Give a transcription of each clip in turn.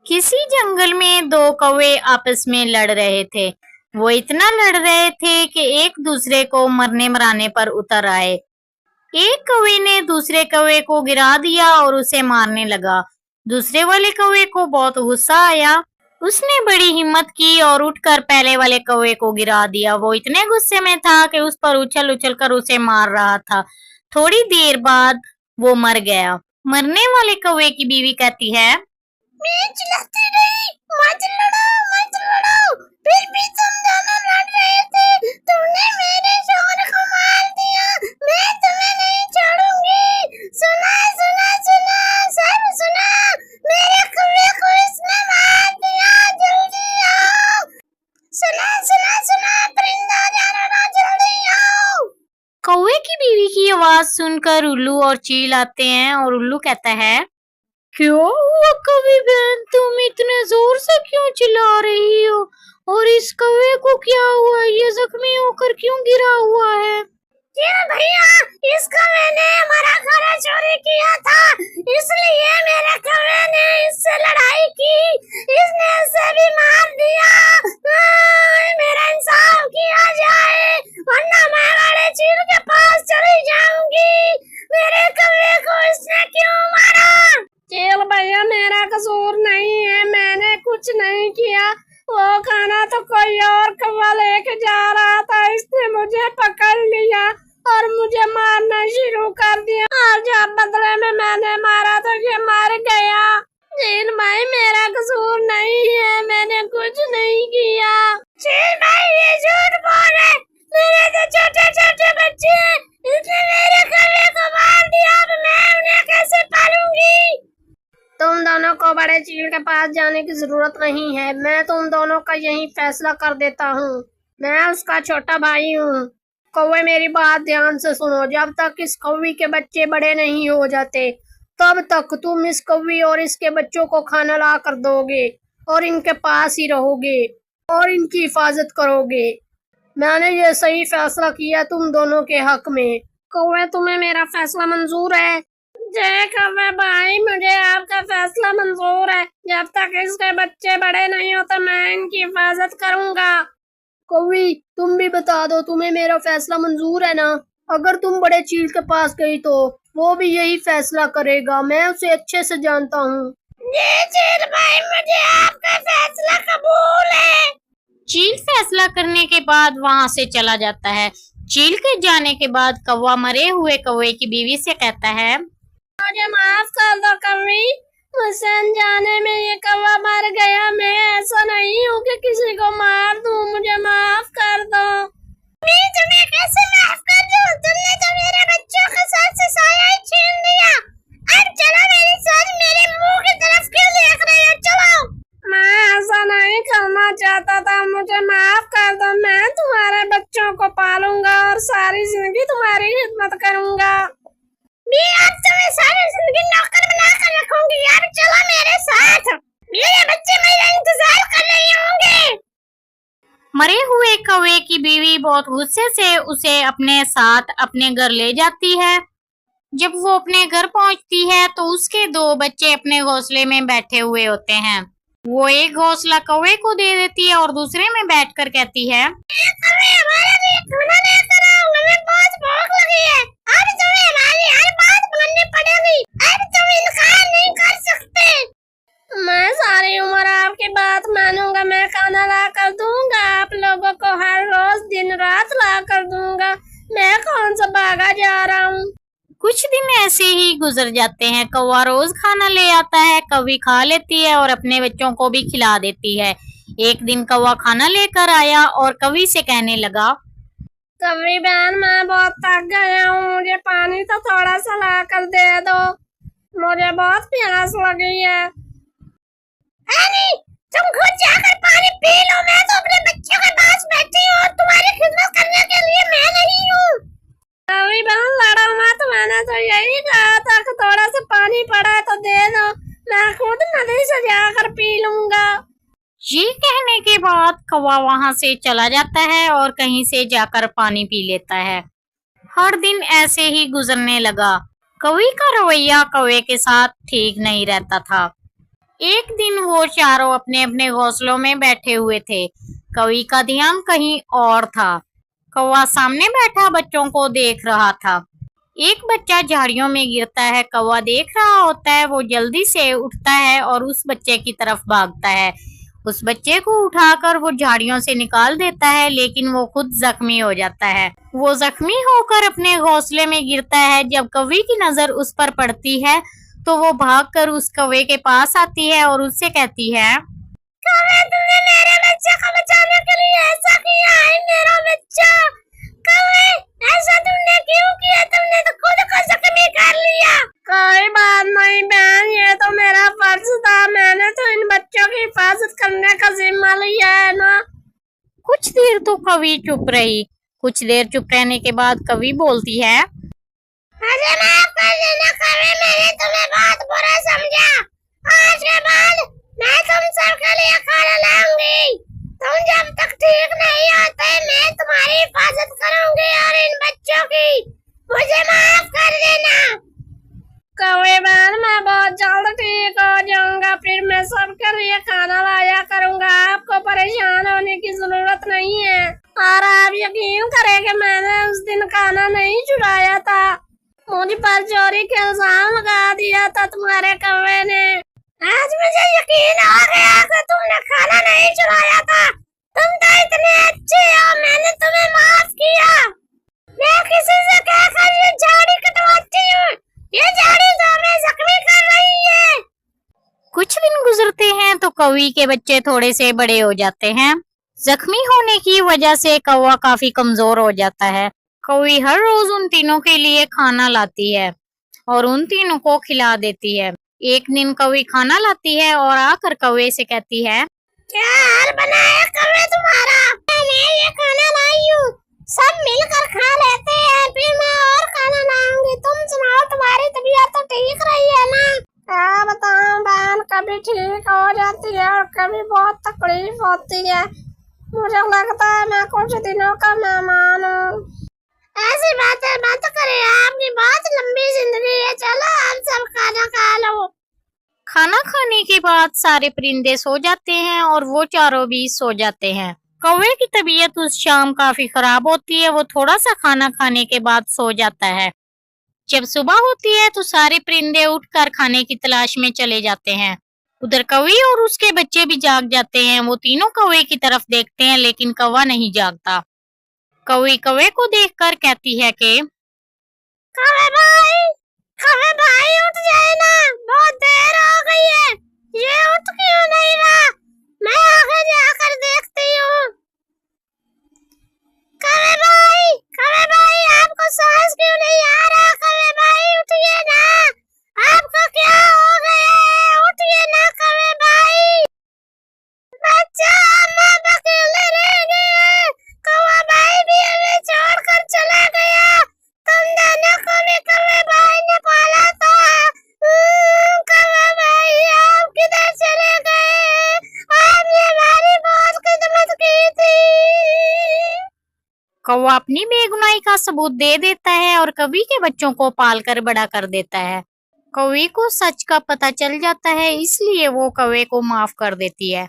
किसी जंगल में दो कौवे आपस में लड़ रहे थे। वो इतना लड़ रहे थे कि एक दूसरे को मरने मराने पर उतर आए। एक कौवे ने दूसरे कौवे को गिरा दिया और उसे मारने लगा। दूसरे वाले कौवे को बहुत गुस्सा आया। उसने बड़ी हिम्मत की और उठकर पहले वाले कौवे को गिरा दिया। वो इतने गुस्से में था कि उस पर उछल उछल कर उसे मार रहा था। थोड़ी देर बाद वो मर गया। मरने वाले कौवे की बीवी कहती है, मैं चिल्लाती रही, मत लड़ो, फिर भी तुम दोनों लड़ रहे थे, तुमने मेरे शौहर को मार दिया, मैं तुम्हें नहीं छोड़ूंगी। सुना, सब सुना, मेरे कौवे को इसने मार दिया, जल्दी आओ। सुना, परिंदा जानवरों जल्दी आओ। कौवे की बीवी की आवाज सुनकर उल्लू और चील आते हैं और उल्लू कहता है, क्या हुआ कौवे बहन, तुम इतने जोर से क्यों चिल्ला रही हो? और इस कौवे को क्या हुआ? ये जख्मी होकर क्यों गिरा हुआ है? क्या भैया, इस कौवे ने हमारा खाना चोरी किया था, इसलिए मेरे कौवे ने इससे लड़ाई की, इसने इसे भी मार दिया। मेरा इंसाफ किया जाए, वरना मैं बड़े चील के पास चली जाऊंगी। मेरे कौवे को इसने क्यों मारा? चील भैया, मेरा कसूर नहीं है, मैंने कुछ नहीं किया। वो खाना तो कोई और कौवा लेके जा रहा था, इसने मुझे पकड़ लिया और मुझे मारना शुरू कर दिया, और जब बदले में मैंने मारा तो ये मर गया। चील भाई, मेरा कसूर नहीं है, मैंने कुछ नहीं किया। चील भाई, ये झूठ बोल रहे, मेरे तो छोटे छोटे बच्चे हैं, इसने मेरे कौवे को मार दिया, अब मैं उन्हें कैसे पालूंगी? तुम दोनों को बड़े चील के पास जाने की जरूरत नहीं है, मैं तुम दोनों का यही फैसला कर देता हूँ। मैं उसका छोटा भाई हूँ। कौवे, मेरी बात ध्यान से सुनो, जब तक इस कौवी के बच्चे बड़े नहीं हो जाते तब तक तुम इस कौवी और इसके बच्चों को खाना ला कर दोगे और इनके पास ही रहोगे और इनकी हिफाजत करोगे। मैंने ये सही फैसला किया तुम दोनों के हक में। कौवे, तुम्हें मेरा फैसला मंजूर है? जय कौवे भाई, मुझे आपका फैसला मंजूर है, जब तक इसके बच्चे बड़े नहीं होते मैं इनकी हिफाजत करूंगा। कौवी, तुम भी बता दो, तुम्हें मेरा फैसला मंजूर है ना? अगर तुम बड़े चील के पास गई तो वो भी यही फैसला करेगा, मैं उसे अच्छे से जानता हूँ। जी चील भाई, मुझे आपका फैसला कबूल है। चील फैसला करने के बाद वहाँ से चला जाता है। चील के जाने के बाद कौवा मरे हुए कौवे की बीवी से कहता है, मुझे माफ कर दो कौवी, मुझसे अनजाने में ये कौवा मर गया, मैं ऐसा नहीं हूँ कि किसी को मार दूँ, मुझे माफ कर दो। मैं तुम्हें कैसे माफ कर दूँ? तुमने तो मेरे बच्चों का सबसे साया ही छीन लिया। अब चलो मेरे साथ, मेरे मुंह की तरफ क्यों देख रही हो? चलो। मैं ऐसा नहीं करना चाहता था, मुझे माफ कर दो, मैं तुम्हारे बच्चों को पालूंगा और सारी जिंदगी तुम्हारी खिदमत करूंगा। अब तुम्हें सारी जिंदगी नौकर बना कर रखूंगी। अब चलो मेरे साथ, मेरे बच्चे मेरा इंतजार कर रहे होंगे। मरे हुए कौवे की बीवी बहुत गुस्से से उसे अपने साथ अपने घर ले जाती है। जब वो अपने घर पहुंचती है तो उसके दो बच्चे अपने घोंसले में बैठे हुए होते हैं। वो एक घोंसला कौवे को दे देती है और दूसरे में बैठकर कहती है, कौवे, हमारे लिए खाना लेकर आओ, हमें बहुत भूख लगी है। अब तुम्हें हमारी हर बात माननी पड़ेगी, अब तुम इनकार नहीं कर सकते। मैं सारी उम्र आपकी बात मानूंगा, मैं खाना ला कर दूंगा, आप लोगों को हर रोज दिन रात ला कर दूंगा, मैं कौन सा भागा जा रहा हूँ। कुछ दिन ऐसे ही गुजर जाते हैं। कौवा रोज खाना ले आता है, कौवी खा लेती है और अपने बच्चों को भी खिला देती है। एक दिन कौवा खाना लेकर आया और कौवी से कहने लगा, कौवी बहन, मैं बहुत थक गया हूँ, मुझे पानी तो थोड़ा सा ला कर दे दो, मुझे बहुत प्यास लगी है। अरे, तुम खुद जाकर पानी पी लो, मैं तो अपने बच्चों के पास बैठी हूँ और तुम्हारी खिदमत करने के लिए मैं नहीं हूँ। कौवी बहन, लड़ो मत, मैंने तो यही कहा था कि थोड़ा सा पानी पड़ा तो दे दो, मैं खुद नदी से जाकर पी लूंगा। ये कहने के बाद कौवा वहां से चला जाता है और कहीं से जाकर पानी पी लेता है। हर दिन ऐसे ही गुजरने लगा। कौवे का रवैया कौवे के साथ ठीक नहीं रहता था। एक दिन वो चारों अपने अपने घोंसलों में बैठे हुए थे। कवि का ध्यान कहीं और था। कौवा सामने बैठा बच्चों को देख रहा था। एक बच्चा झाड़ियों में गिरता है। कौवा देख रहा होता है। वो जल्दी से उठता है और उस बच्चे की तरफ भागता है। उस बच्चे को उठाकर वो झाड़ियों से निकाल देता है, लेकिन वो खुद जख्मी हो जाता है। वो जख्मी होकर अपने घोंसले में गिरता है। जब कौवे की नजर उस पर पड़ती है तो वो भागकर उस कौवे के पास आती है और उससे कहती है, कौवे, तुमने मेरे बच्चे को बचाने के लिए ऐसा किया है। मेरा बच्चा कौवे, ऐसा तुमने क्यों किया? तुमने तो खुद को जख्मी कर लिया। कोई बात नहीं बहन, ये तो मेरा फर्ज था। मैंने तो इन बच्चों की हिफाजत करने का जिम्मा लिया है ना। कुछ देर तो कवि चुप रही। कुछ देर चुप रहने के बाद कवि बोलती है, मुझे माफ कर देना कौवे, मैंने तुम्हें बहुत बुरा समझा। आज के बाद मैं तुम सबके लिए खाना लाऊंगी। तुम जब तक ठीक नहीं होते मैं तुम्हारी हिफाजत करूंगी और इन बच्चों की। मुझे माफ कर देना। कौवे बहन, मैं बहुत जल्द ठीक हो जाऊंगा। फिर मैं सबके लिए खाना लाया करूंगा। आपको परेशान होने की जरूरत नहीं है। और आप यकीन करें कि मैंने उस दिन खाना नहीं चुराया था। मुझ पर चोरी के इल्जाम लगा दिया था तुम्हारे कौवे ने। आज मुझे यकीन आ गया कि तुमने खाना नहीं चुराया था। तुम तो इतने अच्छे हो, मैंने तुम्हें माफ किया। मैं किसी से कहकर ये झाड़ी कटवाती हूँ। ये झाड़ी तो हमें जख्मी कर रही है। कुछ दिन गुजरते हैं तो कौवी के बच्चे थोड़े से बड़े हो जाते हैं। जख्मी होने की वजह से कौवा काफी कमजोर हो जाता है। कौवी हर रोज उन तीनों के लिए खाना लाती है और उन तीनों को खिला देती है। एक दिन कौवी खाना लाती है और आकर कौवे से कहती है, क्या हाल बना है कौवे तुम्हारा? मैं ये खाना लाई हूँ, सब मिलकर खा लेते हैं, फिर मैं और खाना लाऊंगी। तुम सुनाओ, तुम्हारी तबीयत तो ठीक रही है ना? क्या बताऊं बहन, कभी ठीक हो जाती है और कभी बहुत तकलीफ होती है। मुझे लगता है मैं कुछ दिनों का मेहमान हूँ। ऐसी बातें मत करें, आपकी बहुत लंबी जिंदगी है। चलो हम सब खाना खा लो। खाना खाने के बाद सारे परिंदे सो जाते हैं और वो चारों भी सो जाते हैं। कौवे की तबीयत उस शाम काफी खराब होती है। वो थोड़ा सा खाना खाने के बाद सो जाता है। जब सुबह होती है तो सारे परिंदे उठकर खाने की तलाश में चले जाते हैं। उधर कौवी और उसके बच्चे भी जाग जाते हैं। वो तीनों कौवे की तरफ देखते हैं, लेकिन कौवा नहीं जागता। कौवी कौवे को देखकर कहती है कि, कौवे भाई उठ जाए ना, बहुत देर हो गई है। ये उठ क्यों नहीं रहा? मैं आगे जाकर देखती हूँ। कौवे भाई आपको सांस क्यों नहीं आ रहा? कौवे भाई उठिए ना, आपको क्या हो गया है? उठिए ना कौवे भाई। बच्चा, हम अब अकेले रह गए। कौवा भाई भी हमें छोड़कर चला गया। तुम दोनों को भी कौवे भाई ने पाला था। कौवा भाई आप किधर चले गए? आपने हमारी बहुत खिदमत की थी। कौवा अपनी बेगुनाही का सबूत दे देता है और कौवी के बच्चों को पालकर बड़ा कर देता है। कौवी को सच का पता चल जाता है, इसलिए वो कौवे को माफ कर देती है।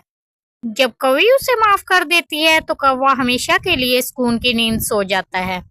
जब कौवी उसे माफ कर देती है तो कौवा हमेशा के लिए सुकून की नींद सो जाता है।